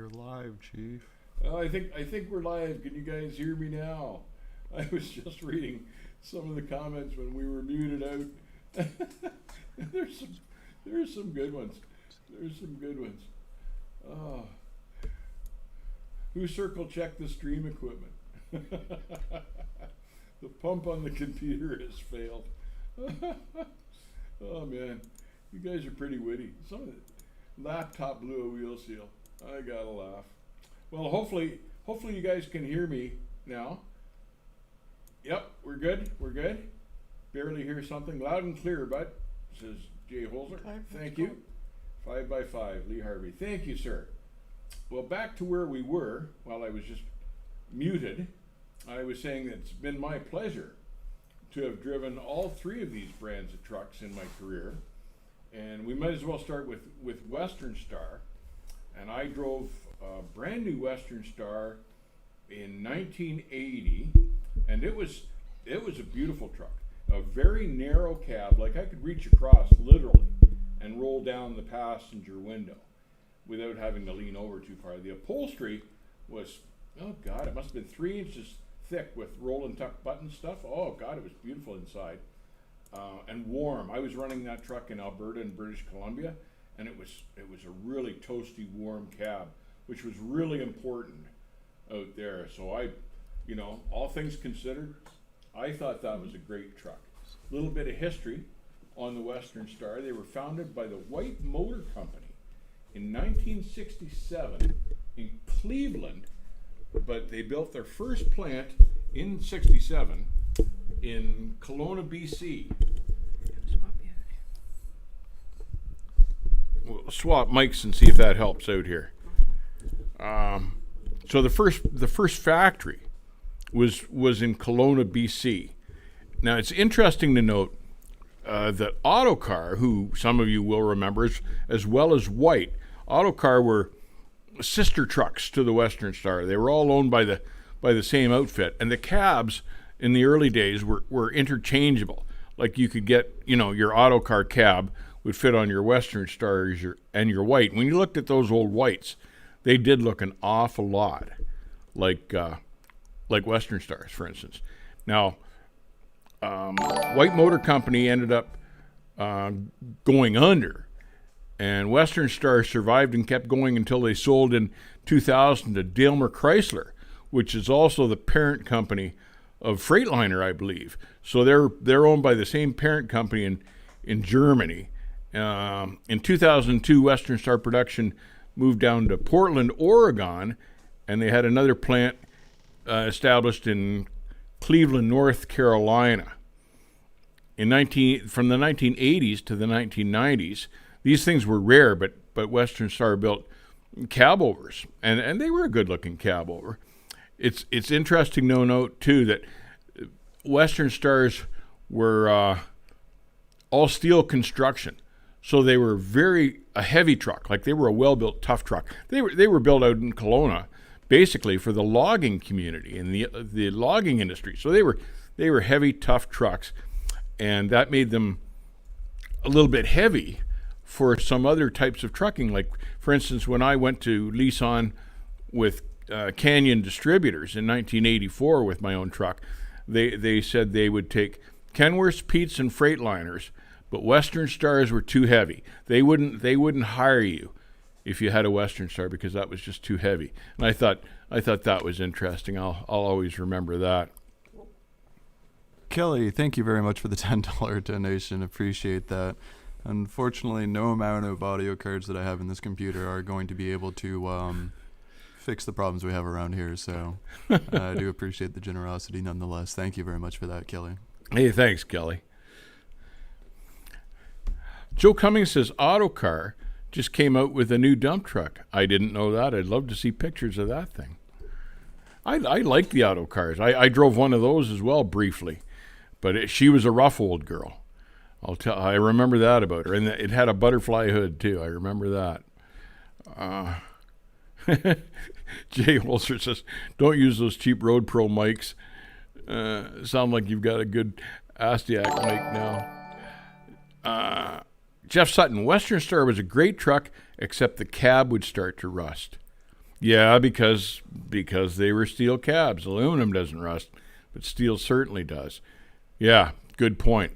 you're live, Chief. I think we're live. Can you guys hear me now? I was just reading some of the comments when we were muted out. There's some good ones. There's some good ones. Oh. Who circle checked the stream equipment? The pump on the computer has failed. Oh man, you guys are pretty witty. Some of the laptop blew a wheel seal. I gotta laugh. Well, hopefully you guys can hear me now. Yep, we're good. We're good. Barely hear something loud and clear, bud, says Jay Holzer. Thank you. 5x5, Lee Harvey. Thank you, sir. Well, back to where we were while I was just muted. I was saying that it's been my pleasure to have driven all three of these brands of trucks in my career. And we might as well start with Western Star. And I drove a brand new Western Star in 1980, and it was a beautiful truck. A very narrow cab, like I could reach across literally and roll down the passenger window without having to lean over too far. The upholstery was, oh God, it must have been 3 inches thick with roll and tuck button stuff. Oh God, it was beautiful inside. And warm. I was running that truck in Alberta and British Columbia, and it was a really toasty, warm cab, which was really important out there. So all things considered, I thought that was a great truck. A little bit of history on the Western Star. They were founded by the White Motor Company in 1967 in Cleveland, but they built their first plant in 67 in Kelowna, BC. We'll swap mics and see if that helps out here. So the first factory was in Kelowna, BC. Now it's interesting to note that Autocar, who some of you will remember, as well as White, Autocar were sister trucks to the Western Star. They were all owned by the same outfit, and the cabs in the early days were interchangeable. Like you could get, your Autocar cab would fit on your Western Stars and your White. When you looked at those old Whites, they did look an awful lot like Western Stars, for instance. Now, White Motor Company ended up going under, and Western Star survived and kept going until they sold in 2000 to Daimler Chrysler, which is also the parent company of Freightliner, I believe. So they're owned by the same parent company in Germany. In 2002, Western Star production moved down to Portland, Oregon, and they had another plant established in Cleveland, North Carolina. From the 1980s to the 1990s, these things were rare, but Western Star built cab overs, and they were a good-looking cab over. It's interesting to note too that Western Stars were all steel construction, so they were a heavy truck. Like they were a well-built, tough truck. They were built out in Kelowna, basically for the logging community and the logging industry. So they were heavy, tough trucks, and that made them a little bit heavy for some other types of trucking. Like, for instance, when I went to lease on with Canyon Distributors in 1984 with my own truck, they said they would take Kenworths, Peets, and Freightliners, but Western Stars were too heavy. They wouldn't hire you if you had a Western Star because that was just too heavy. And I thought that was interesting. I'll always remember that. Kelly, thank you very much for the $10 donation. Appreciate that. Unfortunately, no amount of audio cards that I have in this computer are going to be able to fix the problems we have around here. So I do appreciate the generosity nonetheless. Thank you very much for that, Kelly. Hey, thanks, Kelly. Joe Cummings says Autocar just came out with a new dump truck. I didn't know that. I'd love to see pictures of that thing. I like the Autocars. I drove one of those as well briefly, but she was a rough old girl. I remember that about her, and it had a butterfly hood too. I remember that. Jay Holzer says, "Don't use those cheap Road Pro mics. Sound like you've got a good Astiac mic now." Jeff Sutton, Western Star was a great truck, except the cab would start to rust. Yeah, because they were steel cabs. Aluminum doesn't rust, but steel certainly does. Yeah, good point.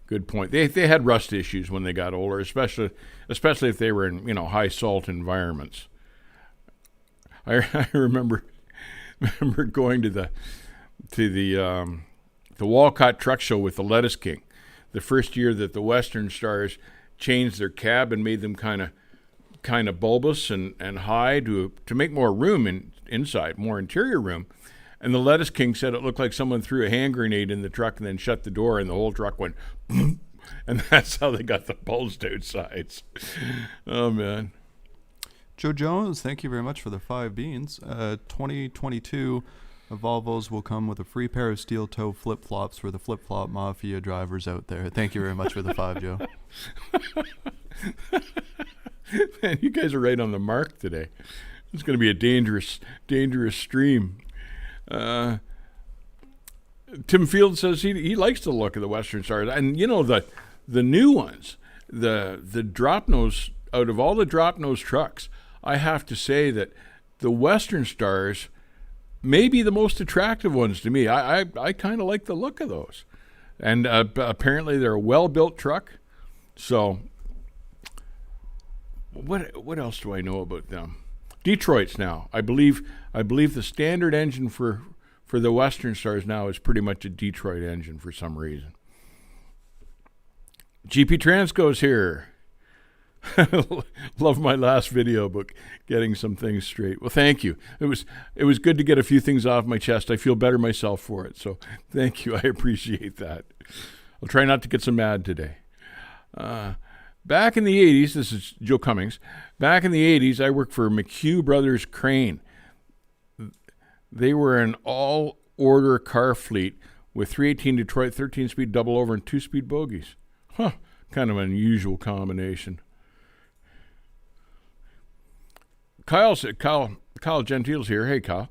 Good point. They had rust issues when they got older, especially if they were in high salt environments. I remember going to the Walcott Truck Show with the Lettuce King, the first year that the Western Stars changed their cab and made them kind of bulbous and high to make more room inside, more interior room. And the Lettuce King said it looked like someone threw a hand grenade in the truck and then shut the door, and the whole truck went boom. And that's how they got the bulged out sides. Oh, man. Joe Jones, thank you very much for the 5 beans. 2022 Volvos will come with a free pair of steel toe flip-flops for the flip-flop mafia drivers out there. Thank you very much for the 5, Joe. Man, you guys are right on the mark today. It's going to be a dangerous stream. Tim Field says he likes the look of the Western Stars, and the new ones, the drop nose. Out of all the drop nose trucks, I have to say that the Western Stars may be the most attractive ones to me. I kind of like the look of those, and apparently they're a well-built truck. So, what else do I know about them? Detroit's now. I believe the standard engine for the Western Stars now is pretty much a Detroit engine for some reason. GP Transco's here. Love my last video about getting some things straight. Well, thank you. It was good to get a few things off my chest. I feel better myself for it. So thank you. I appreciate that. I'll try not to get so mad today. Back in the 80s, this is Joe Cummings. Back in the 80s, I worked for McHugh Brothers Crane. They were an all-order car fleet with 318 Detroit, 13-speed double over, and 2-speed bogies. Huh, kind of an unusual combination. Kyle Gentile's here. Hey, Kyle.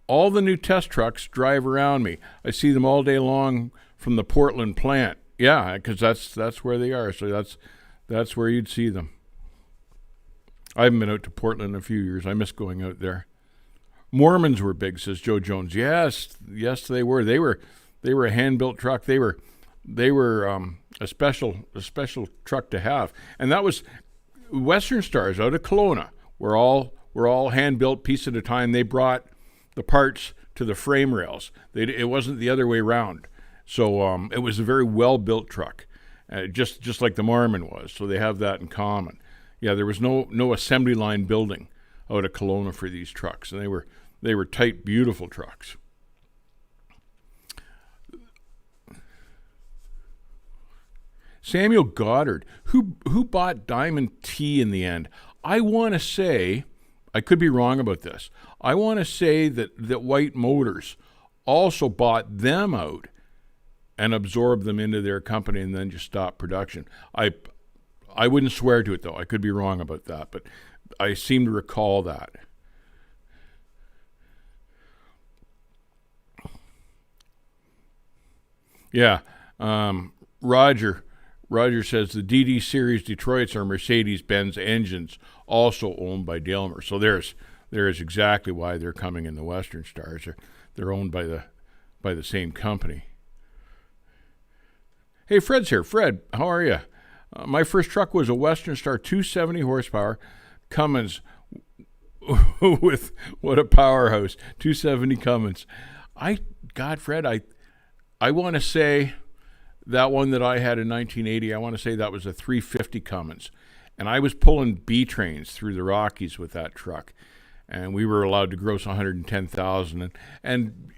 All the new test trucks drive around me. I see them all day long from the Portland plant. Yeah, because that's where they are. So that's where you'd see them. I haven't been out to Portland in a few years. I miss going out there. Mormons were big, says Joe Jones. Yes, they were. They were a hand-built truck. They were a special truck to have, and that was Western Stars out of Kelowna. Were all hand-built, piece at a time. They brought the parts to the frame rails. It wasn't the other way around. So it was a very well-built truck, just like the Mormon was. So they have that in common. Yeah, there was no assembly line building out of Kelowna for these trucks, and they were tight, beautiful trucks. Samuel Goddard, who bought Diamond T in the end? I want to say, I could be wrong about this. I want to say that White Motors also bought them out and absorbed them into their company and then just stopped production. I wouldn't swear to it, though. I could be wrong about that, but I seem to recall that. Yeah, Roger says the DD Series Detroits are Mercedes-Benz engines, also owned by Daimler. So there's exactly why they're coming in the Western Stars. They're owned by the same company. Hey, Fred's here. Fred, how are you? My first truck was a Western Star 270 horsepower Cummins with what a powerhouse, 270 Cummins. Fred, I want to say that one that I had in 1980, I want to say that was a 350 Cummins. And I was pulling B trains through the Rockies with that truck. And we were allowed to gross $110,000. And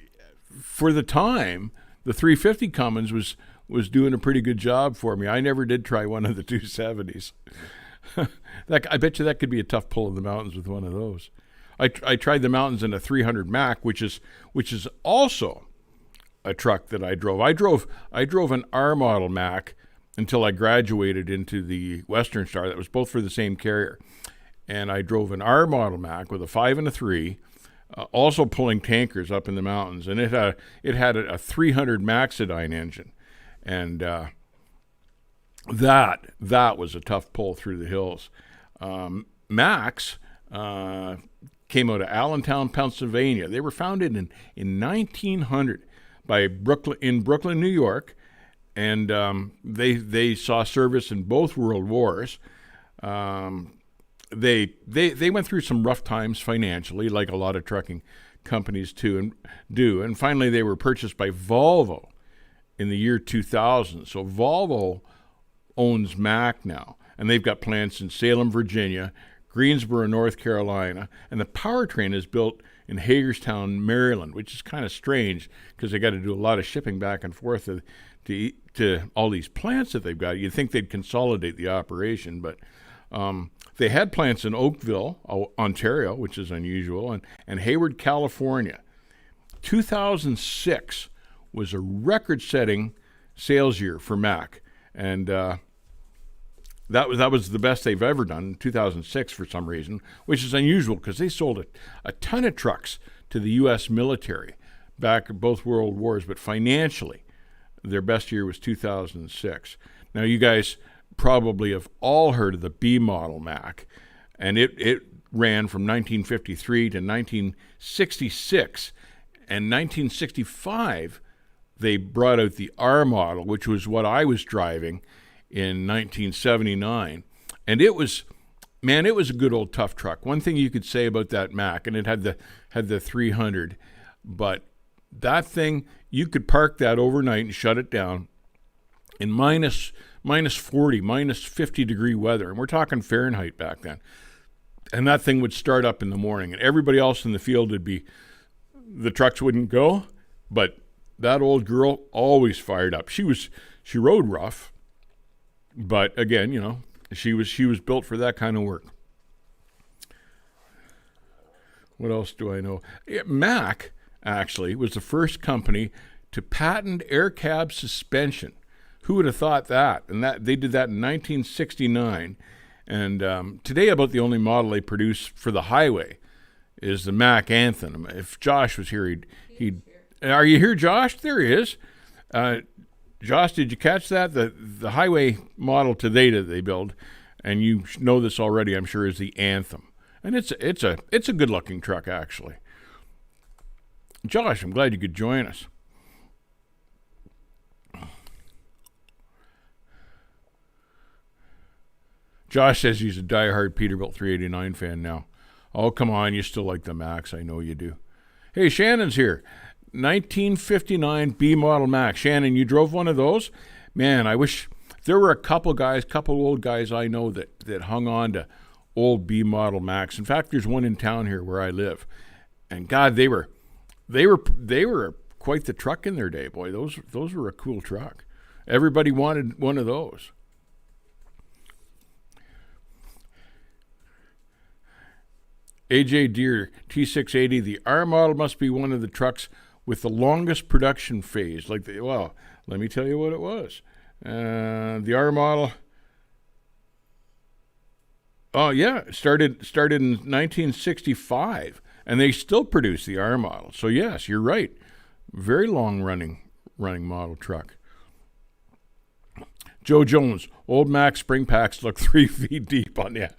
for the time, the 350 Cummins was doing a pretty good job for me. I never did try one of the 270s. I bet you that could be a tough pull in the mountains with one of those. I tried the mountains in a 300 Mack, which is also a truck that I drove. I drove an R model Mack until I graduated into the Western Star. That was both for the same carrier. And I drove an R model Mack with a 5 and a 3, also pulling tankers up in the mountains. And it had a 300 Maxidine engine. And that was a tough pull through the hills. Macks, came out of Allentown, Pennsylvania. They were founded in 1900 by Brooklyn, New York, and they saw service in both world wars. They went through some rough times financially, like a lot of trucking companies do. And finally, they were purchased by Volvo in the year 2000. So Volvo owns Mack now, and they've got plants in Salem, Virginia, Greensboro, North Carolina, and the powertrain is built in Hagerstown, Maryland, which is kind of strange because they got to do a lot of shipping back and forth to all these plants that they've got. You'd think they'd consolidate the operation, but they had plants in Oakville, Ontario, which is unusual, and Hayward, California. 2006 was a record-setting sales year for Mack, and that was the best they've ever done in 2006 for some reason, which is unusual because they sold a ton of trucks to the U.S. military back in both world wars, but financially, their best year was 2006. Now, you guys probably have all heard of the B model Mack, and it ran from 1953 to 1966, and 1965 they brought out the R model, which was what I was driving in 1979, and it was a good old tough truck. One thing you could say about that Mack, and it had the 300, but that thing, you could park that overnight and shut it down in minus 40, minus 50 degree weather, and we're talking Fahrenheit back then, and that thing would start up in the morning, and everybody else in the field the trucks wouldn't go, but that old girl always fired up. She rode rough, but again, she was built for that kind of work. What else do I know? Mack actually was the first company to patent air cab suspension. Who would have thought that? And that they did that in 1969. And today, about the only model they produce for the highway is the Mack Anthem. If Josh was here, he'd. Are you here, Josh? There he is. Josh, did you catch that? The highway model today that they build, and you know this already, I'm sure, is the Anthem, and it's a good looking truck actually. Josh, I'm glad you could join us. Josh says he's a diehard Peterbilt 389 fan now. Oh, come on, you still like the Macks, I know you do. Hey, Shannon's here. 1959 B model Mack. Shannon, you drove one of those? Man, I wish there were a couple old guys I know that hung on to old B model Macks. In fact, there's one in town here where I live, and God, they were quite the truck in their day. Boy, those were a cool truck. Everybody wanted one of those. AJ Deere T680. The R model must be one of the trucks with the longest production phase. Let me tell you what it was. The R model, started in 1965, and they still produce the R model. So yes, you're right. Very long running model truck. Joe Jones, old Mack spring packs look 3 feet deep on the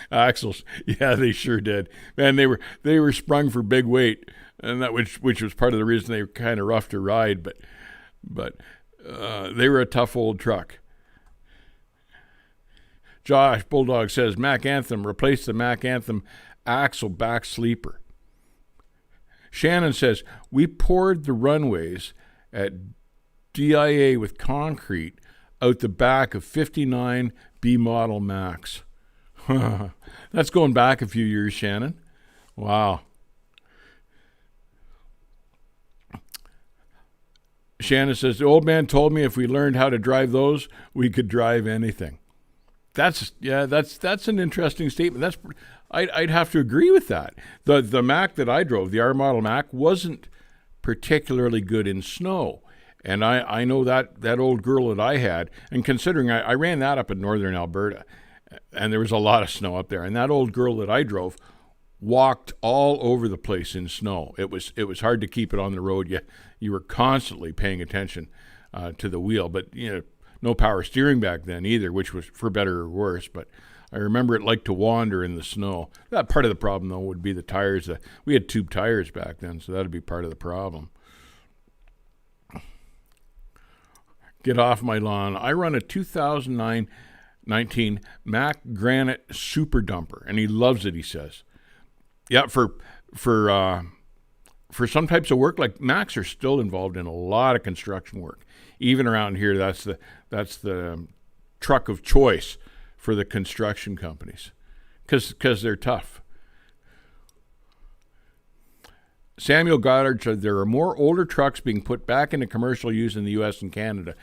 axles. Yeah, they sure did. Man, they were sprung for big weight, and that which was part of the reason they were kind of rough to ride, but they were a tough old truck. Josh Bulldog says Mack Anthem, replace the Mack Anthem axle back sleeper. Shannon says we poured the runways at DIA with concrete out the back of 59 B model Macks. That's going back a few years, Shannon. Wow. Shannon says, the old man told me if we learned how to drive those, we could drive anything. That's an interesting statement. I'd have to agree with that. The Mack that I drove, the R model Mack, wasn't particularly good in snow. And I know that old girl that I had, and considering I ran that up in northern Alberta, and there was a lot of snow up there, and that old girl that I drove walked all over the place in snow. It was hard to keep it on the road. You were constantly paying attention to the wheel, but no power steering back then either, which was for better or worse. But I remember it liked to wander in the snow. That part of the problem, though, would be the tires. We had tube tires back then, so that would be part of the problem. Get off my lawn. I run a 2019 Mack Granite Super Dumper, and he loves it, he says. Yeah, for some types of work, like Macks are still involved in a lot of construction work. Even around here, that's the truck of choice for the construction companies because they're tough. Samuel Goddard said there are more older trucks being put back into commercial use in the U.S. and Canada.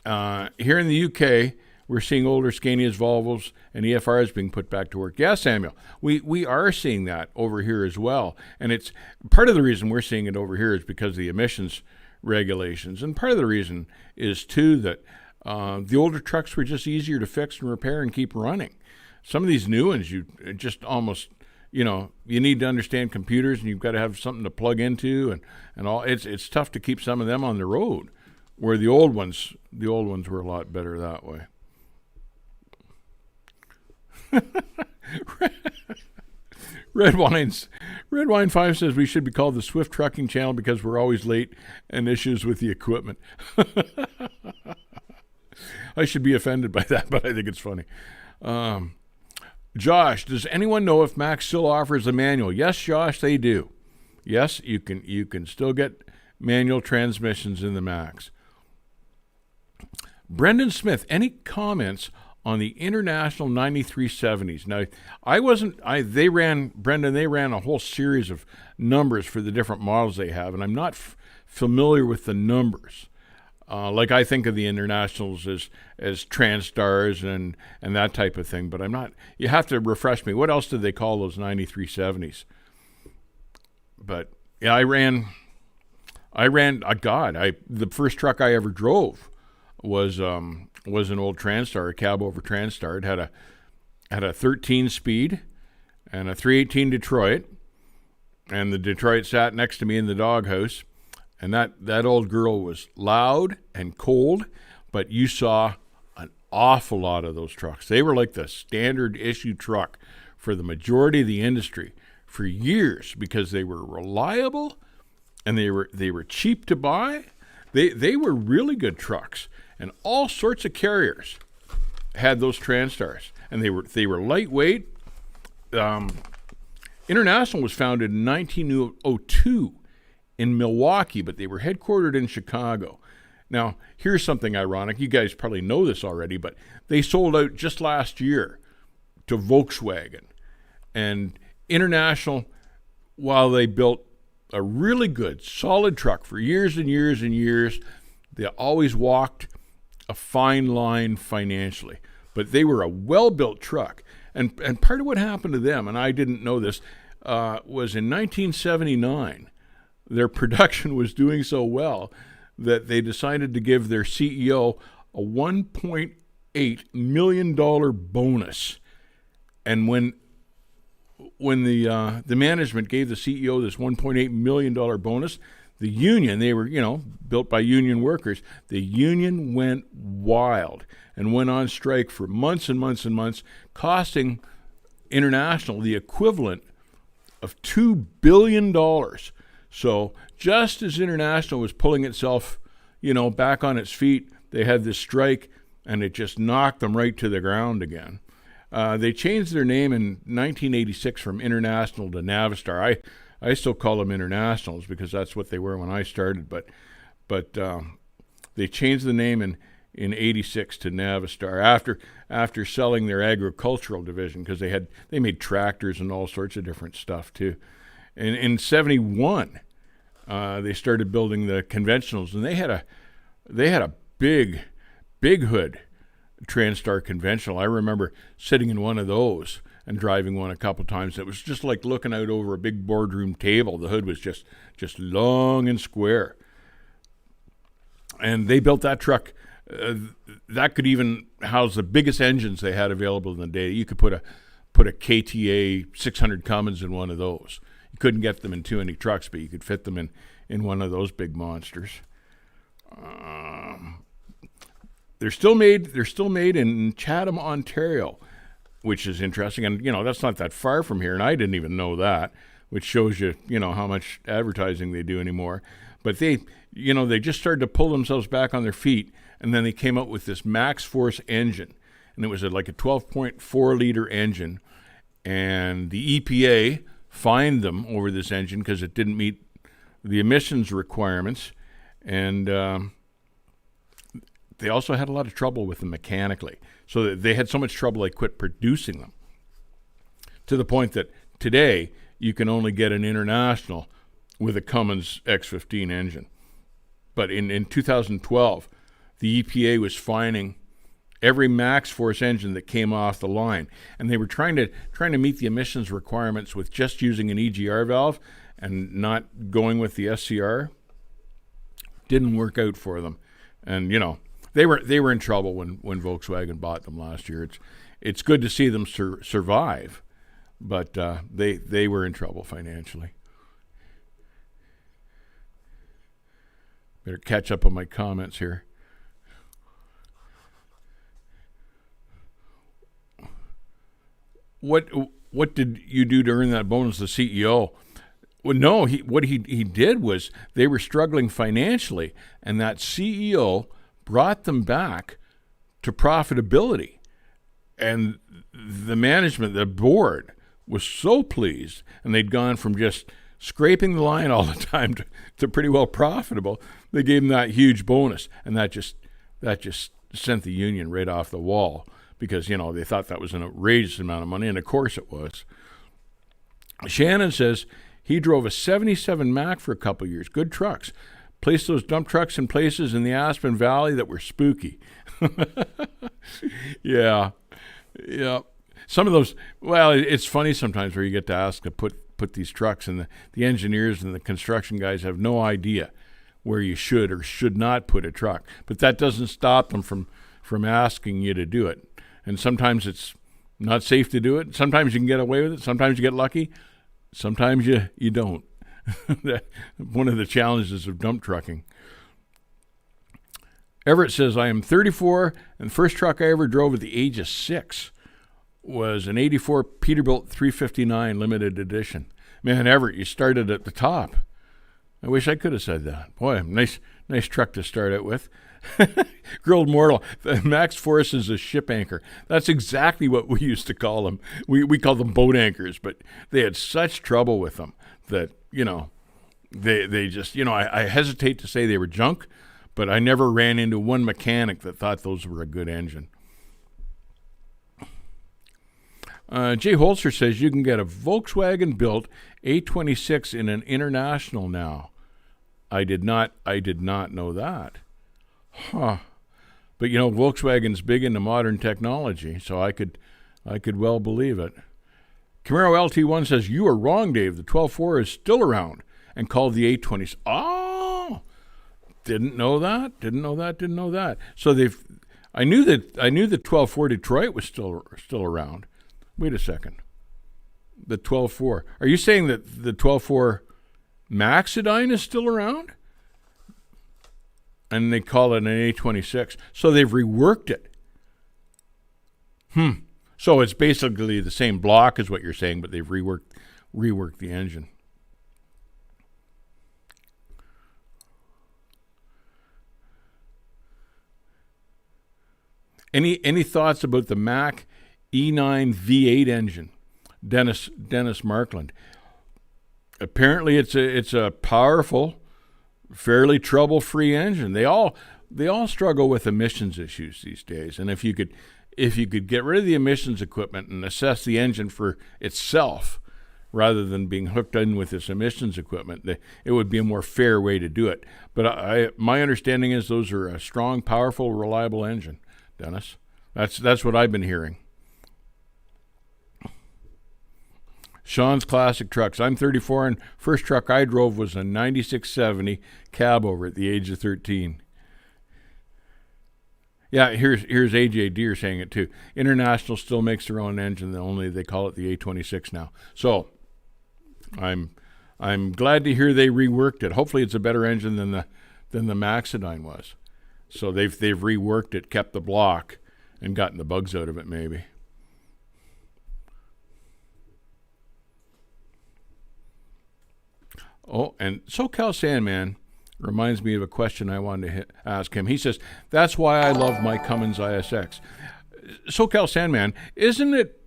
Here in the U.K., we're seeing older Scanias, Volvos, and EFRs being put back to work. Yeah, Samuel, we are seeing that over here as well. And it's part of the reason we're seeing it over here is because of the emissions regulations. And part of the reason is, too, that the older trucks were just easier to fix and repair and keep running. Some of these new ones, you just almost... you need to understand computers, and you've got to have something to plug into, and all. It's tough to keep some of them on the road, where the old ones were a lot better that way. Red Wine 5 says we should be called the Swift Trucking Channel because we're always late and issues with the equipment. I should be offended by that, but I think it's funny. Josh, does anyone know if Mack still offers a manual? Yes, Josh, they do. Yes, you can still get manual transmissions in the Macks. Brendan Smith, any comments on the International 9370s? Now, they ran a whole series of numbers for the different models they have, and I'm not familiar with the numbers. Like I think of the Internationals as Transtars and that type of thing, but I'm not. You have to refresh me. What else did they call those 9370s? But yeah, the first truck I ever drove was an old Transtar, a cab over Transtar. It had a 13 speed and a 318 Detroit, and the Detroit sat next to me in the doghouse. And that old girl was loud and cold, but you saw an awful lot of those trucks. They were like the standard issue truck for the majority of the industry for years because they were reliable and they were cheap to buy. They were really good trucks, and all sorts of carriers had those Transtars, and they were lightweight. International was founded in 1902. In Milwaukee, but they were headquartered in Chicago. Now, here's something ironic. You guys probably know this already, but they sold out just last year to Volkswagen. And International, while they built a really good, solid truck for years and years and years, they always walked a fine line financially. But they were a well-built truck. And part of what happened to them, and I didn't know this, was in 1979, their production was doing so well that they decided to give their CEO a $1.8 million bonus. And when the management gave the CEO this $1.8 million bonus, the union, they were, built by union workers, the union went wild and went on strike for months and months and months, costing International the equivalent of $2 billion. So just as International was pulling itself, back on its feet, they had this strike, and it just knocked them right to the ground again. They changed their name in 1986 from International to Navistar. I still call them Internationals because that's what they were when I started. But they changed the name in 86 to Navistar after selling their agricultural division because they made tractors and all sorts of different stuff too. In 71, they started building the conventionals, and they had a big hood Transtar conventional. I remember sitting in one of those and driving one a couple times. It was just like looking out over a big boardroom table. The hood was just long and square. And they built that truck that could even house the biggest engines they had available in the day. You could put a KTA 600 Cummins in one of those. You couldn't get them in too many trucks, but you could fit them in one of those big monsters. They're still made in Chatham, Ontario. which is interesting. And, that's not that far from here, and I didn't even know that, which shows you, how much advertising they do anymore. But they just started to pull themselves back on their feet, and then they came out with this Max Force engine. And it was like a 12.4-liter engine, and the EPA fined them over this engine because it didn't meet the emissions requirements, and they also had a lot of trouble with them mechanically. So they had so much trouble they quit producing them, to the point that today you can only get an International with a Cummins X15 engine. But in 2012, the EPA was fining every Max Force engine that came off the line, and they were trying to meet the emissions requirements with just using an EGR valve and not going with the SCR. Didn't work out for them, and they were in trouble when Volkswagen bought them last year. It's good to see them survive, but they were in trouble financially. Better catch up on my comments here. What did you do to earn that bonus, the CEO? Well, no, what he did was they were struggling financially, and that CEO brought them back to profitability. And the management, the board, was so pleased, and they'd gone from just scraping the line all the time to pretty well profitable. They gave them that huge bonus, and that just sent the union right off the wall, because, they thought that was an outrageous amount of money, and of course it was. Shannon says he drove a 77 Mack for a couple of years. Good trucks. Placed those dump trucks in places in the Aspen Valley that were spooky. Yeah. Some of those, well, it's funny sometimes where you get to ask to put these trucks, and the engineers and the construction guys have no idea where you should or should not put a truck. But that doesn't stop them from asking you to do it. And sometimes it's not safe to do it. Sometimes you can get away with it. Sometimes you get lucky. Sometimes you don't. One of the challenges of dump trucking. Everett says, I am 34, and the first truck I ever drove at the age of 6 was an 84 Peterbilt 359 limited edition. Man, Everett, you started at the top. I wish I could have said that. Boy, nice truck to start out with. Grilled Mortal. The Max Force is a ship anchor. That's exactly what we used to call them. We call them boat anchors, but they had such trouble with them that, they just, I hesitate to say they were junk, but I never ran into one mechanic that thought those were a good engine. Jay Holzer says you can get a Volkswagen-built A26 in an International now. I did not know that. Huh. But Volkswagen's big into modern technology, so I could well believe it. Camaro LT1 says you are wrong, Dave. The 12.4 is still around and called the A20s. Oh, didn't know that. So I knew the 12.4 Detroit was still around. Wait a second. The 12.4. Are you saying that the 12.4 Maxidine is still around? And they call it an A26. So they've reworked it. So it's basically the same block as what you're saying, but they've reworked the engine. Any thoughts about the Mack E9 V8 engine? Dennis Markland. Apparently it's a powerful, fairly trouble-free engine. They all struggle with emissions issues these days, and if you could get rid of the emissions equipment and assess the engine for itself rather than being hooked in with this emissions equipment, it would be a more fair way to do it. But my understanding is those are a strong, powerful, reliable engine, Dennis. That's what I've been hearing. Sean's Classic Trucks. I'm 34, and first truck I drove was a 9670 cab over at the age of 13. Yeah, here's AJ Deere saying it too. International still makes their own engine, only they call it the A26 now. So I'm glad to hear they reworked it. Hopefully it's a better engine than the Maxidine was. So they've reworked it, kept the block, and gotten the bugs out of it maybe. Oh, and SoCal Sandman reminds me of a question I wanted to ask him. He says, that's why I love my Cummins ISX. SoCal Sandman, isn't it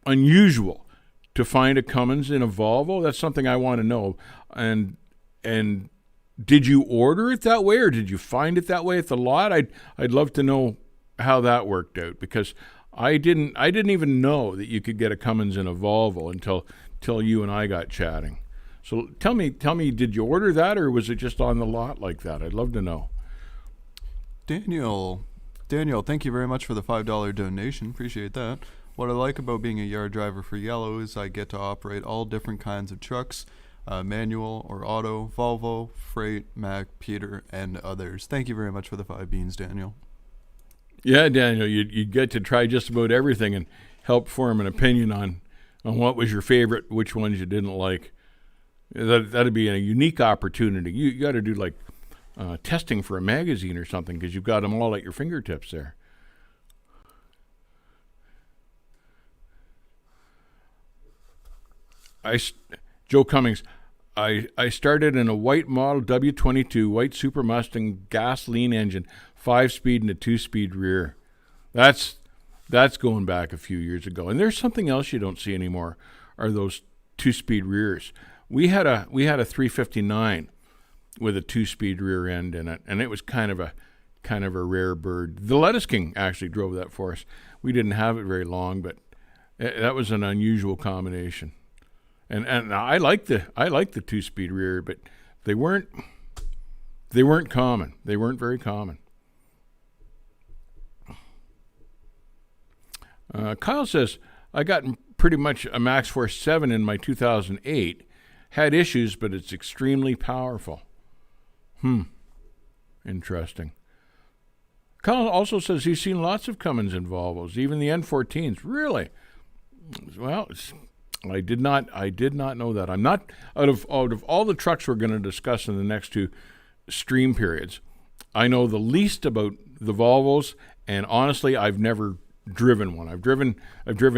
unusual to find a Cummins in a Volvo? That's something I want to know. And did you order it that way, or did you find it that way at the lot? I'd love to know how that worked out, because I didn't even know that you could get a Cummins in a Volvo until you and I got chatting. So tell me, did you order that, or was it just on the lot like that? I'd love to know. Daniel, thank you very much for the $5 donation. Appreciate that. What I like about being a yard driver for Yellow is I get to operate all different kinds of trucks, manual or auto, Volvo, freight, Mack, Peter, and others. Thank you very much for the 5 beans, Daniel. Yeah, Daniel, you get to try just about everything and help form an opinion on what was your favorite, which ones you didn't like. That'd be a unique opportunity. You got to do like testing for a magazine or something, because you've got them all at your fingertips there. Joe Cummings, I started in a white model W22 white Super Mustang gasoline engine, 5-speed and a 2-speed rear. That's going back a few years ago. And there's something else you don't see anymore, are those 2-speed rears. We had a 359 with a 2-speed rear end in it, and it was kind of a rare bird. The Lettuce King actually drove that for us. We didn't have it very long, but that was an unusual combination. And I like the 2-speed rear, but they weren't common. They weren't very common. Kyle says, I got pretty much a Macks Force 7 in my 2008. Had issues, but it's extremely powerful. Interesting. Kyle also says he's seen lots of Cummins and Volvos, even the N14s. Really? Well, I did not know that. I'm not out of all the trucks we're going to discuss in the next 2 stream periods, I know the least about the Volvos, and honestly, I've never driven one. I've driven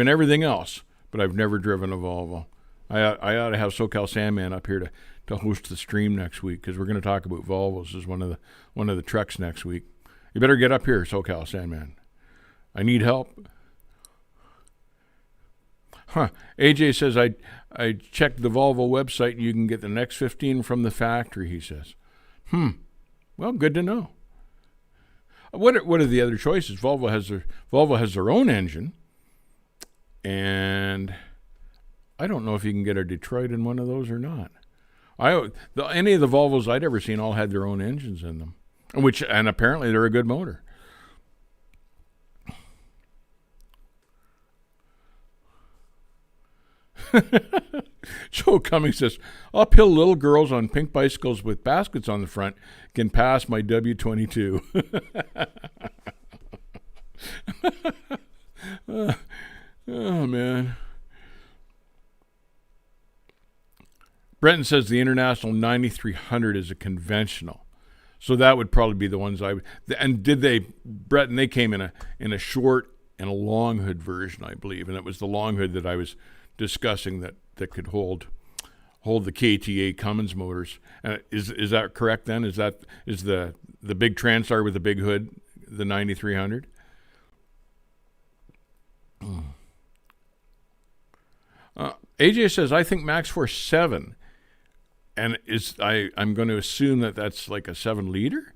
everything else, but I've never driven a Volvo. I ought to have SoCal Sandman up here to host the stream next week, because we're going to talk about Volvos as one of the trucks next week. You better get up here, SoCal Sandman. I need help. AJ says, I checked the Volvo website and you can get the next 15 from the factory, he says. Well, good to know. What are the other choices? Volvo has their own engine, and I don't know if you can get a Detroit in one of those or not. Any of the Volvos I'd ever seen all had their own engines in them, and apparently they're a good motor. Joe Cummings says, uphill little girls on pink bicycles with baskets on the front can pass my W22. Oh, man. Brenton says the International 9300 is a conventional. So that would probably be the ones I would. And Brenton, they came in a short and a long hood version, I believe. And it was the long hood that I was discussing that could hold the KTA Cummins motors. Is that correct then? Is the big Transtar with the big hood the 9300? AJ says, I think Macks Force 7, and I'm going to assume that's like a 7-liter,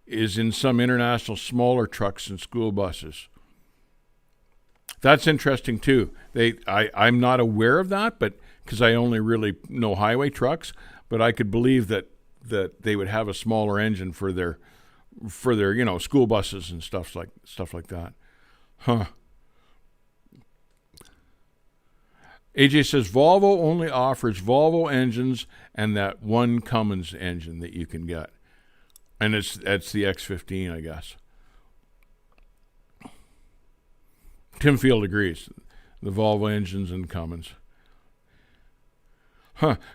is in some international smaller trucks and school buses. That's interesting too. I'm not aware of that, but because I only really know highway trucks, but I could believe that they would have a smaller engine for their school buses and stuff like that. AJ says Volvo only offers Volvo engines and that one Cummins engine that you can get, and that's the X15, I guess. Tim Field agrees. The Volvo engines and Cummins.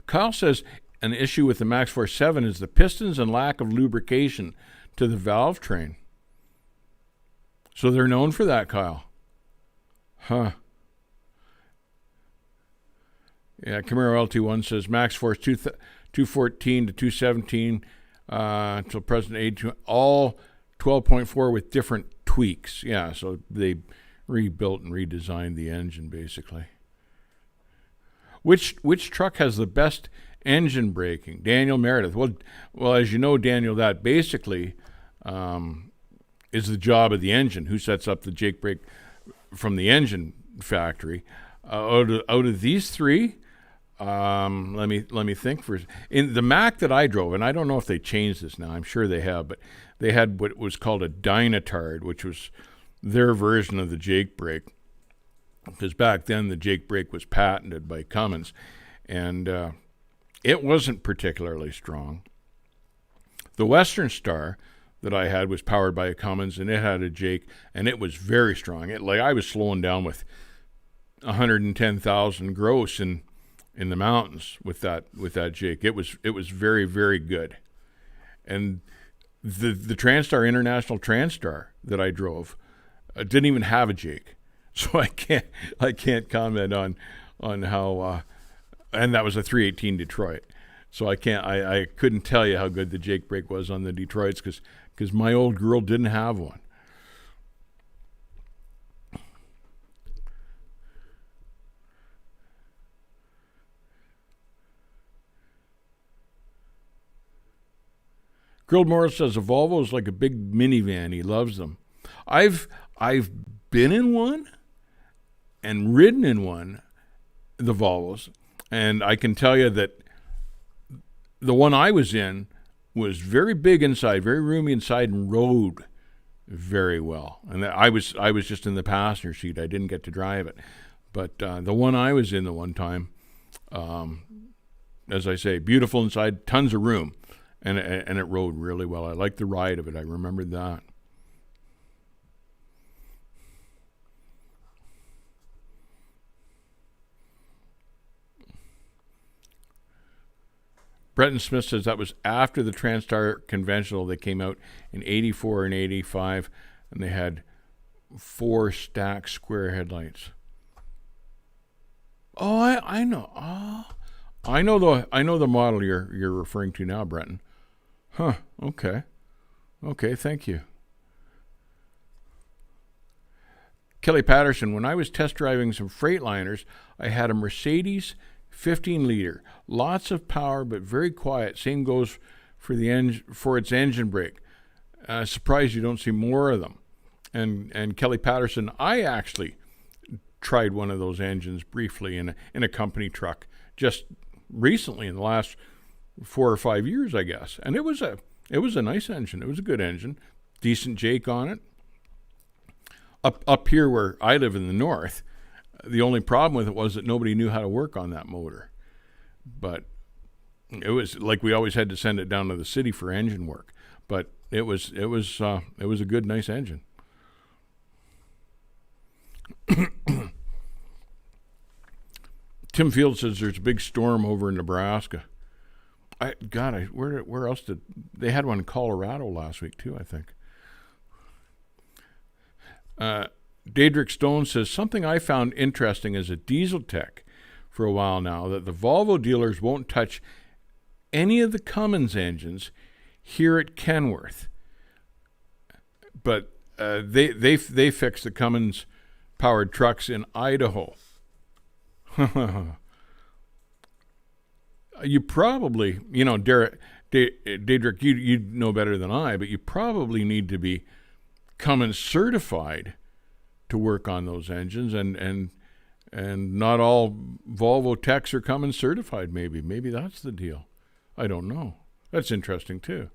Kyle says an issue with the Macks Force 7 is the pistons and lack of lubrication to the valve train. So they're known for that, Kyle. Yeah, Camaro LT1 says Macks Force 214 to 217 till present age, all 12.4 with different tweaks. Yeah, so they rebuilt and redesigned the engine basically. Which truck has the best engine braking? Daniel Meredith. Well, as you know, Daniel, that basically is the job of the engine. Who sets up the Jake brake from the engine factory? Out of these three, let me think. In the Mack that I drove, and I don't know if they changed this now. I'm sure they have, but they had what was called a Dynatard, which was their version of the Jake brake. Because back then the Jake brake was patented by Cummins, and it wasn't particularly strong. The Western Star that I had was powered by a Cummins, and it had a Jake, and it was very strong. I was slowing down with 110,000 gross in the mountains with that Jake. It was very, very good. And the TransStar International TransStar that I drove didn't even have a Jake. So I can't comment on how, and that was a 318 Detroit. So I couldn't tell you how good the Jake brake was on the Detroits because my old girl didn't have one. Grilled Morris says a Volvo is like a big minivan. He loves them. I've been in one and ridden in one, the Volvos, and I can tell you that the one I was in was very big inside, very roomy inside, and rode very well. And I was just in the passenger seat. I didn't get to drive it. But the one I was in the one time, as I say, beautiful inside, tons of room, and it rode really well. I liked the ride of it. I remembered that. Bretton Smith says that was after the TransStar Conventional. They came out in 84 and 85, and they had 4 stacked square headlights. Oh, I know. I know the model you're referring to now, Bretton. Huh. Okay. Thank you. Kelly Patterson. When I was test driving some Freightliners, I had a Mercedes 15-liter, lots of power but very quiet. Same goes for its engine brake. Surprised you don't see more of them. And Kelly Patterson, I actually tried one of those engines briefly in a company truck just recently in the last 4 or 5 years, I guess. And it was a nice engine. It was a good engine, decent Jake on it. Up here where I live in the north, the only problem with it was that nobody knew how to work on that motor. But it was like we always had to send it down to the city for engine work. But it was a good, nice engine. Tim Field says there's a big storm over in Nebraska. Where else did they had one in Colorado last week too? I think. Daedric Stone says, something I found interesting as a diesel tech for a while now, that the Volvo dealers won't touch any of the Cummins engines here at Kenworth. But they fix the Cummins powered trucks in Idaho. You probably, Daedric, you know better than I, but you probably need to be Cummins certified to work on those engines, and not all Volvo techs are Cummins certified. Maybe that's the deal. I don't know. That's interesting too.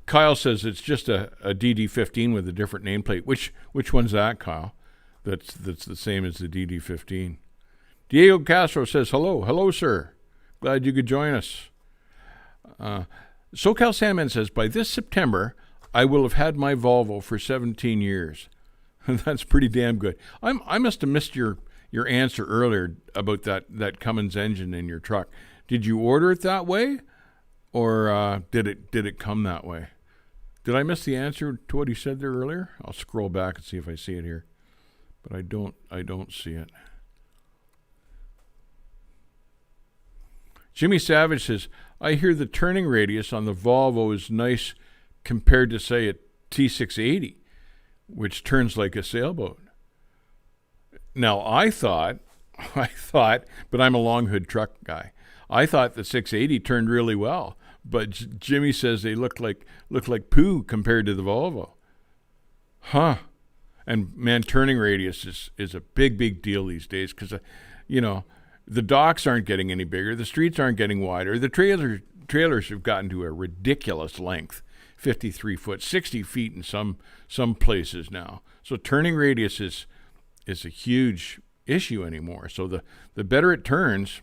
Kyle says it's just a DD15 with a different nameplate. Which one's that, Kyle? That's the same as the DD15. Diego Castro says hello, sir. Glad you could join us. SoCal Sandman says, by this September, I will have had my Volvo for 17 years. That's pretty damn good. I must have missed your answer earlier about that Cummins engine in your truck. Did you order it that way, or did it come that way? Did I miss the answer to what he said there earlier? I'll scroll back and see if I see it here, but I don't see it. Jimmy Savage says, I hear the turning radius on the Volvo is nice compared to, say, a T680, which turns like a sailboat. Now, I thought, but I'm a long hood truck guy. I thought the 680 turned really well, but Jimmy says they look like poo compared to the Volvo. Huh. And man, turning radius is a big deal these days because, the docks aren't getting any bigger. The streets aren't getting wider. The trailers have gotten to a ridiculous length, 53 foot, 60 feet in some places now. So turning radius is a huge issue anymore. So the better it turns,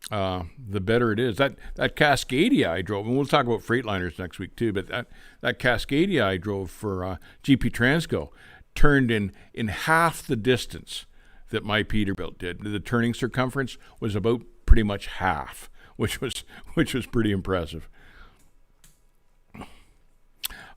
the better it is. That Cascadia I drove, and we'll talk about Freightliners next week too, but that Cascadia I drove for GP Transco turned in half the distance that my Peterbilt did. The turning circumference was about pretty much half, which was pretty impressive.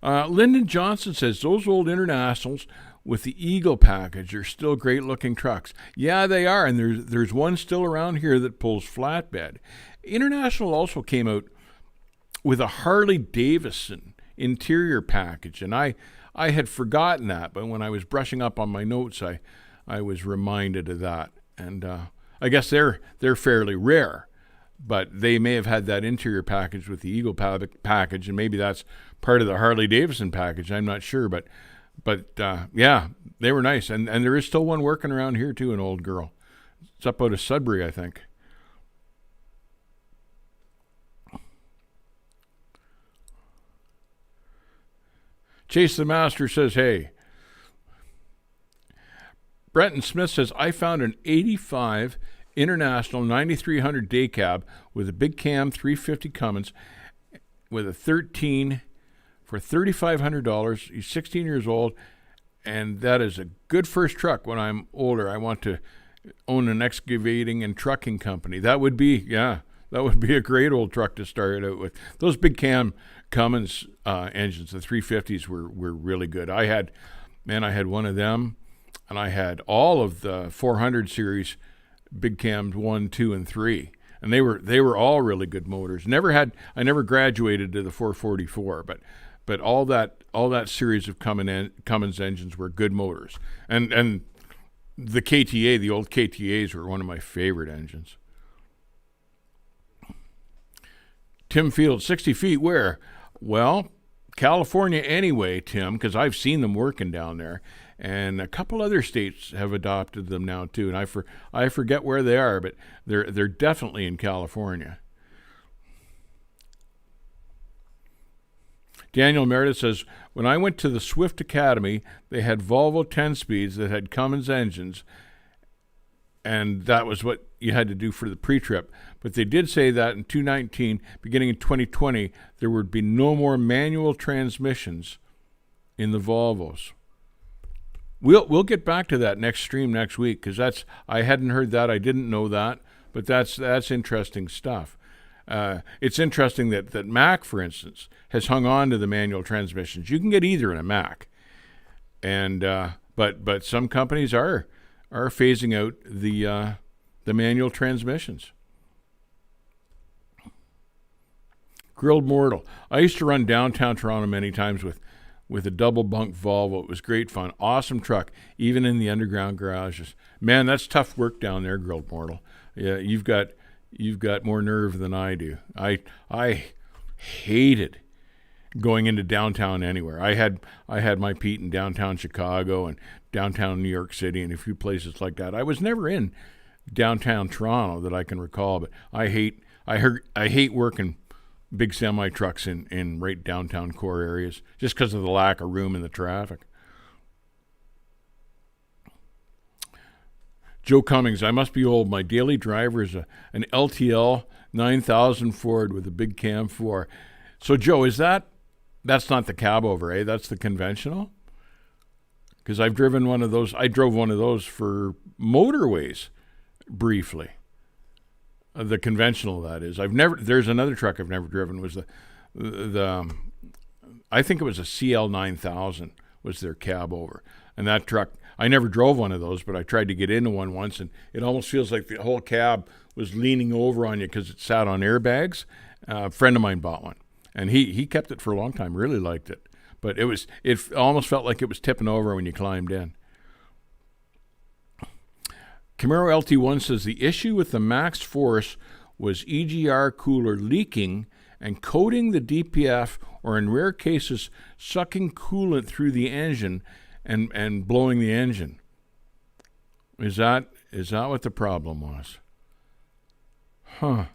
Lyndon Johnson says, those old Internationals with the Eagle package are still great-looking trucks. Yeah, they are, and there's one still around here that pulls flatbed. International also came out with a Harley-Davidson interior package, and I had forgotten that, but when I was brushing up on my notes, I was reminded of that. And I guess they're fairly rare, but they may have had that interior package with the Eagle package, and maybe that's part of the Harley-Davidson package. I'm not sure, but yeah, they were nice. And there is still one working around here, too, an old girl. It's up out of Sudbury, I think. Chase the Master says, hey. Brenton Smith says, I found an 85 International 9300 day cab with a big cam 350 Cummins with a 13 for $3,500. He's 16 years old, and that is a good first truck when I'm older. I want to own an excavating and trucking company. That would be a great old truck to start out with. Those big cam Cummins engines, the 350s, were really good. I had one of them, and I had all of the 400 series big cams 1, 2, and 3, and they were all really good motors. I never graduated to the 444, but all that series of Cummins engines were good motors, and the KTA, the old KTAs, were one of my favorite engines. Tim Field, 60 feet where? Well, California anyway, Tim, because I've seen them working down there. And a couple other states have adopted them now too, and I forget where they are, but they're definitely in California. Daniel Meredith says, when I went to the Swift Academy, they had Volvo 10-speeds that had Cummins engines, and that was what you had to do for the pre-trip. But they did say that in 2019, beginning in 2020, there would be no more manual transmissions in the Volvos. We'll get back to that next stream next week, because I hadn't heard that. I didn't know that, but that's interesting stuff. It's interesting that Mack, for instance, has hung on to the manual transmissions. You can get either in a Mack, and but some companies are phasing out the manual transmissions. Grilled Mortal. I used to run downtown Toronto many times with a double bunk Volvo. It was great fun. Awesome truck, even in the underground garages. Man, that's tough work down there, Grilled Mortal. Yeah, you've got more nerve than I do. I hated going into downtown anywhere. I had my Pete in downtown Chicago and downtown New York City and a few places like that. I was never in downtown Toronto that I can recall, but I hate working big semi trucks in right downtown core areas just because of the lack of room in the traffic. Joe Cummings, I must be old. My daily driver is an LTL 9000 Ford with a big cam 4. So Joe, that's not the cab over, eh? That's the conventional? Because I've driven one of those. I drove one of those for motorways briefly. The conventional, that is. There's another truck I've never driven, was the I think it was a CL 9000 was their cab over. And that truck, I never drove one of those, but I tried to get into one once, and it almost feels like the whole cab was leaning over on you because it sat on airbags. A friend of mine bought one, and he kept it for a long time. Really liked it, but it almost felt like it was tipping over when you climbed in. Camaro LT1 says the issue with the Macks Force was EGR cooler leaking and coating the DPF, or in rare cases, sucking coolant through the engine and blowing the engine. Is that what the problem was? Huh.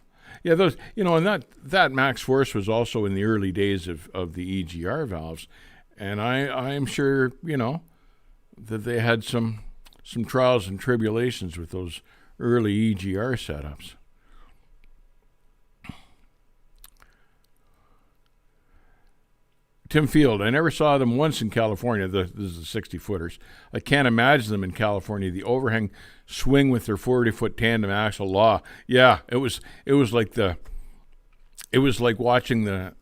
Yeah, those, and that Macks Force was also in the early days of the EGR valves, and I am sure, that they had some trials and tribulations with those early EGR setups. Tim Field, I never saw them once in California. This is the 60-footers. I can't imagine them in California. The overhang swing with their 40-foot tandem axle law. Yeah, it was like watching the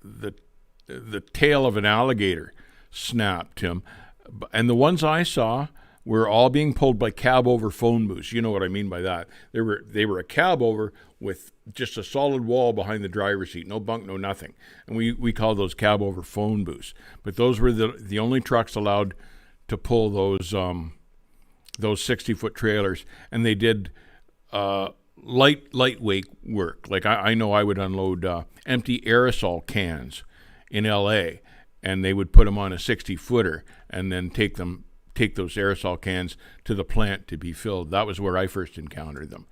tail of an alligator snap, Tim. And the ones I saw were all being pulled by cab over phone booths. You know what I mean by that. They were a cab over with just a solid wall behind the driver's seat, no bunk, no nothing. And we call those cab over phone booths. But those were the only trucks allowed to pull those 60-foot trailers, and they did lightweight work. Like I know I would unload empty aerosol cans in L.A., and they would put them on a 60-footer and then take those aerosol cans to the plant to be filled. That was where I first encountered them.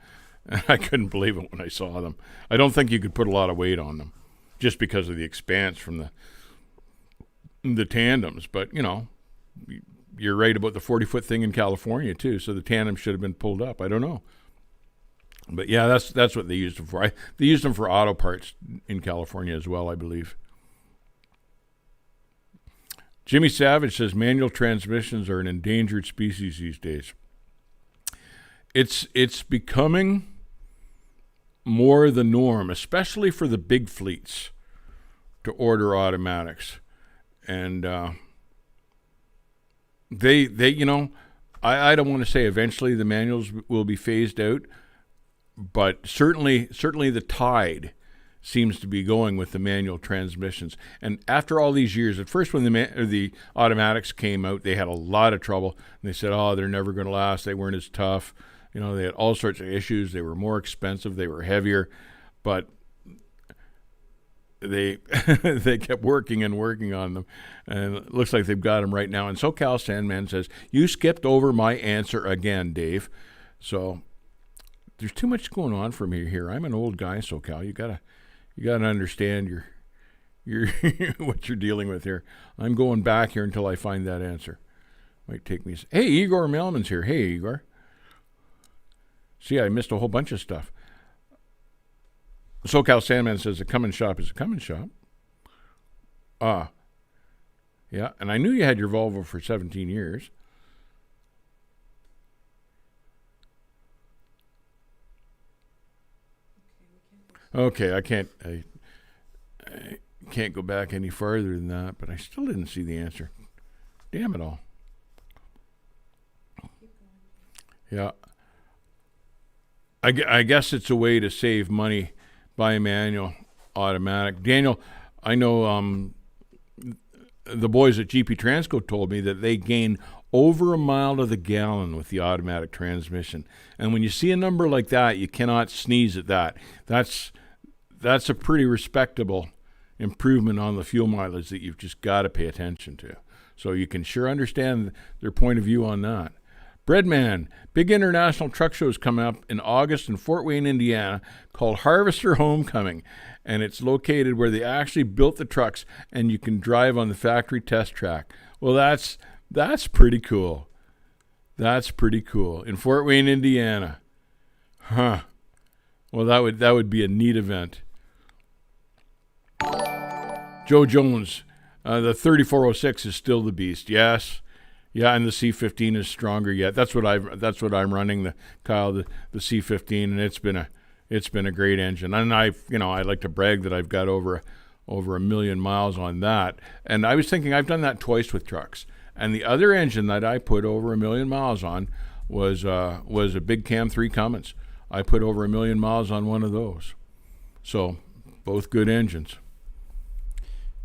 I couldn't believe it when I saw them. I don't think you could put a lot of weight on them just because of the expanse from the tandems. But, you're right about the 40-foot thing in California, too, so the tandem should have been pulled up. I don't know. But, yeah, that's what they used them for. They used them for auto parts in California as well, I believe. Jimmy Savage says manual transmissions are an endangered species these days. It's becoming more the norm, especially for the big fleets, to order automatics. And they I don't want to say eventually the manuals will be phased out, but certainly the tide seems to be going with the manual transmissions. And after all these years, at first when the automatics came out, they had a lot of trouble. And they said, they're never going to last. They weren't as tough. They had all sorts of issues. They were more expensive. They were heavier. But they they kept working on them. And it looks like they've got them right now. And SoCal Sandman says, you skipped over my answer again, Dave. So there's too much going on for me here. I'm an old guy, SoCal. You gotta understand your what you're dealing with here. I'm going back here until I find that answer. Might take me. Hey, Igor Melman's here. Hey, Igor. See, I missed a whole bunch of stuff. SoCal Sandman says a Cummins shop is a Cummins shop. Yeah, and I knew you had your Volvo for 17 years. Okay, I can't go back any farther than that, but I still didn't see the answer. Damn it all. Yeah. I guess it's a way to save money by manual automatic. Daniel, I know the boys at GP Transco told me that they gain over a mile to the gallon with the automatic transmission. And when you see a number like that, you cannot sneeze at that. That's a pretty respectable improvement on the fuel mileage that you've just got to pay attention to. So you can sure understand their point of view on that. Breadman, big international truck show is coming up in August in Fort Wayne, Indiana, called Harvester Homecoming. And it's located where they actually built the trucks, and you can drive on the factory test track. Well, that's pretty cool. That's pretty cool. In Fort Wayne, Indiana. Huh. Well, that would be a neat event. Joe Jones, the 3406 is still the beast. Yes. Yeah, and the C15 is stronger yet. That's what I'm running, Kyle, the C15, and it's been a great engine. And I like to brag that I've got over a million miles on that. And I was thinking I've done that twice with trucks. And the other engine that I put over a million miles on was a big Cam 3 Cummins. I put over 1 million miles on one of those. So both good engines.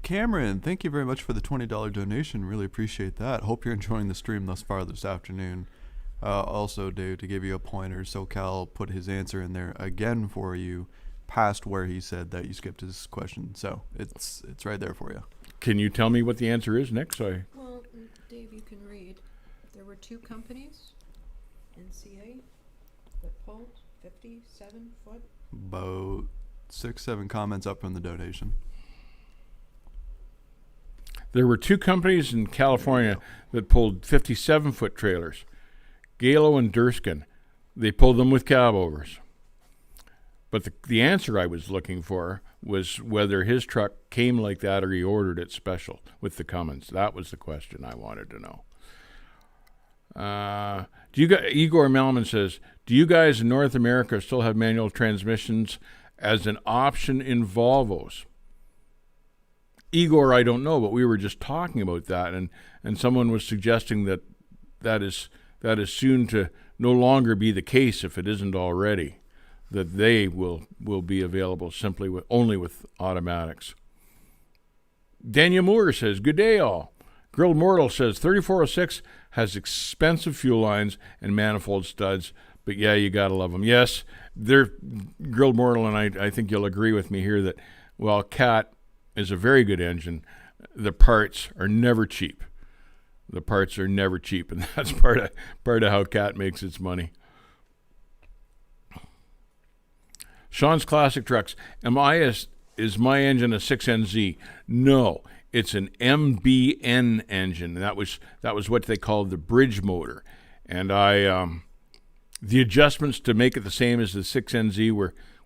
Cameron, thank you very much for the $20 donation. Really appreciate that. Hope you're enjoying the stream thus far this afternoon. Also, Dave, to give you a pointer, SoCal put his answer in there again for you, past where he said that you skipped his question. So it's right there for you. Can you tell me what the answer is, Nick? Sorry. Well, Dave, you can read. There were 2 companies, NCA, that pulled 57 foot. About 6-7 comments up from the donation. There were 2 companies in California that pulled 57-foot trailers, Galo and Durskin. They pulled them with cab overs. But the answer I was looking for was whether his truck came like that or he ordered it special with the Cummins. That was the question I wanted to know. Igor Melman says, do you guys in North America still have manual transmissions as an option in Volvos? Igor, I don't know, but we were just talking about that, and someone was suggesting that is soon to no longer be the case if it isn't already, that they will be available simply only with automatics. Daniel Moore says, good day all. Grilled Mortal says, 3406 has expensive fuel lines and manifold studs, but yeah, you gotta love them. Yes, they're Grilled Mortal, and I think you'll agree with me here that, well, Cat is a very good engine. The parts are never cheap. And that's part of how Cat makes its money. Sean's Classic Trucks. Is my engine a 6NZ? No, it's an MBN engine. That was what they called the bridge motor, and the adjustments to make it the same as the 6NZ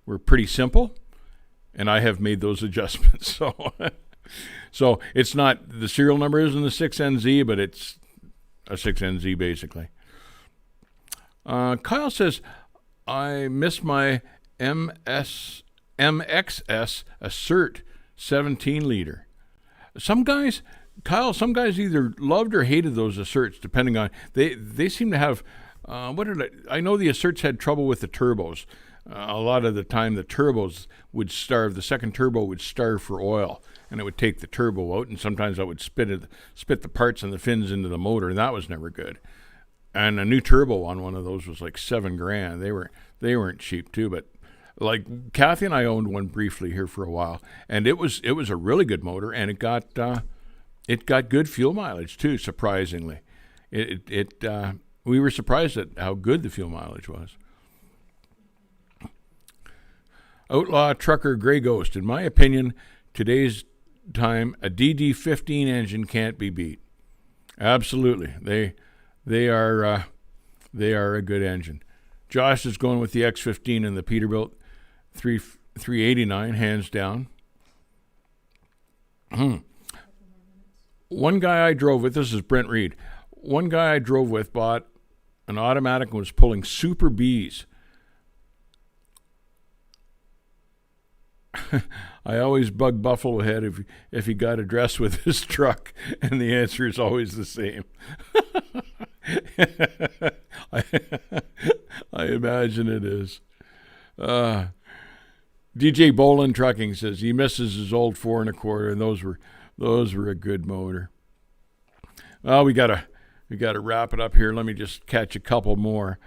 were pretty simple. And I have made those adjustments. So it's not, the serial number isn't the 6NZ, but it's a 6NZ basically. Kyle says, I missed my MXS Assert 17 liter. Some guys either loved or hated those Asserts, depending on, they seem to have, I know the Asserts had trouble with the turbos. A lot of the time the turbos would starve, the second turbo would starve for oil, and it would take the turbo out, and sometimes I would spit the parts and the fins into the motor, and that was never good. And a new turbo on one of those was like $7,000. They weren't cheap too, but like Kathy and I owned one briefly here for a while, and it was a really good motor, and it got good fuel mileage too, surprisingly. We were surprised at how good the fuel mileage was. Outlaw Trucker Grey Ghost. In my opinion, today's time, a DD15 engine can't be beat. Absolutely. They are a good engine. Josh is going with the X15 and the Peterbilt 389, hands down. One guy I drove with, this is Brent Reed, one guy I drove with bought an automatic and was pulling Super Bs. I always bug Buffalo Head if he got addressed with his truck, and the answer is always the same. I imagine it is. DJ Bolin Trucking says he misses his old 4 1/4, and those were a good motor. Well, we gotta wrap it up here. Let me just catch a couple more.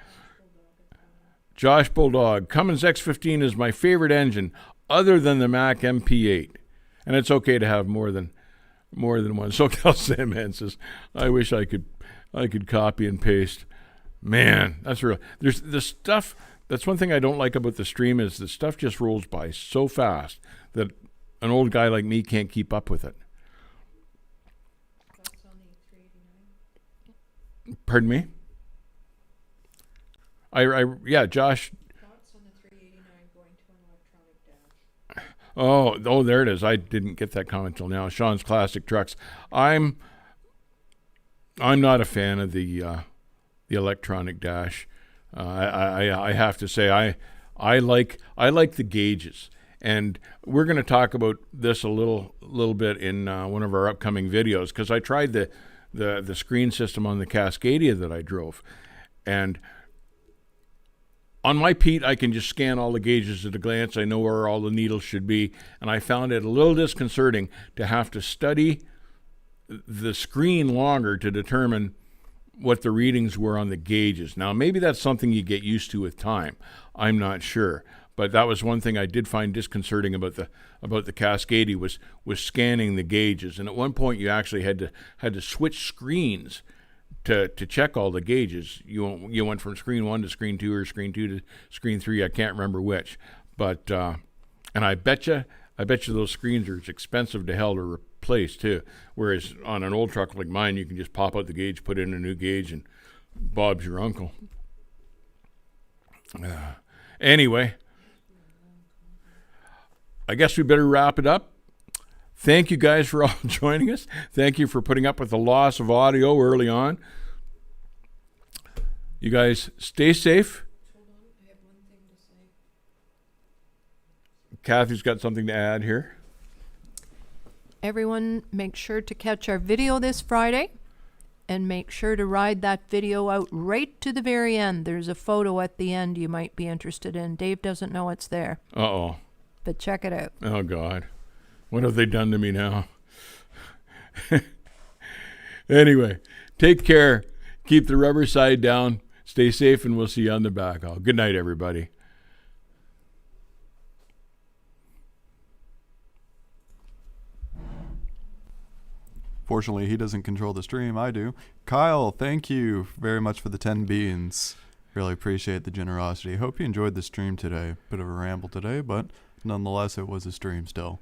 Josh Bulldog, Cummins X15 is my favorite engine, other than the Mack MP8, and it's okay to have more than one. SoCal Sandman says, I wish I could copy and paste. Man, that's real. There's the stuff. That's one thing I don't like about the stream is the stuff just rolls by so fast that an old guy like me can't keep up with it. That's on the 389. Pardon me? Yeah, Josh. Thoughts on the 389 going to an electronic dash? Oh, there it is. I didn't get that comment till now. Sean's Classic Trucks. I'm not a fan of the electronic dash. I have to say I like the gauges, and we're going to talk about this a little bit in one of our upcoming videos, because I tried the screen system on the Cascadia that I drove, and On my Pete, I can just scan all the gauges at a glance. I know where all the needles should be. And I found it a little disconcerting to have to study the screen longer to determine what the readings were on the gauges. Now, maybe that's something you get used to with time. I'm not sure. But that was one thing I did find disconcerting about the Cascade was scanning the gauges. And at one point, you actually had to switch screens to check all the gauges. You went from screen 1 to screen 2 or screen 2 to screen 3. I can't remember which. But and I bet you those screens are as expensive to hell to replace too. Whereas on an old truck like mine, you can just pop out the gauge, put in a new gauge, and Bob's your uncle. Anyway, I guess we better wrap it up. Thank you guys for all joining us. Thank you for putting up with the loss of audio early on. You guys stay safe. Hold on, I have one thing to say. Kathy's got something to add here. Everyone, make sure to catch our video this Friday, and make sure to ride that video out right to the very end. There's a photo at the end you might be interested in. Dave doesn't know it's there, Uh-oh. but check it out. Oh, God. What have they done to me now? Anyway, take care. Keep the rubber side down. Stay safe, and we'll see you on the backhaul. Good night, everybody. Fortunately, he doesn't control the stream. I do. Kyle, thank you very much for the 10 beans. Really appreciate the generosity. Hope you enjoyed the stream today. Bit of a ramble today, but nonetheless, it was a stream still.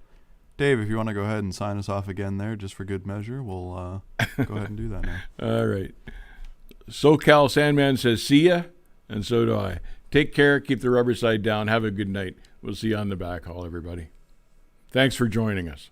Dave, if you want to go ahead and sign us off again there, just for good measure, we'll go ahead and do that now. All right. SoCal Sandman says, see ya, and so do I. Take care. Keep the rubber side down. Have a good night. We'll see you on the backhaul, everybody. Thanks for joining us.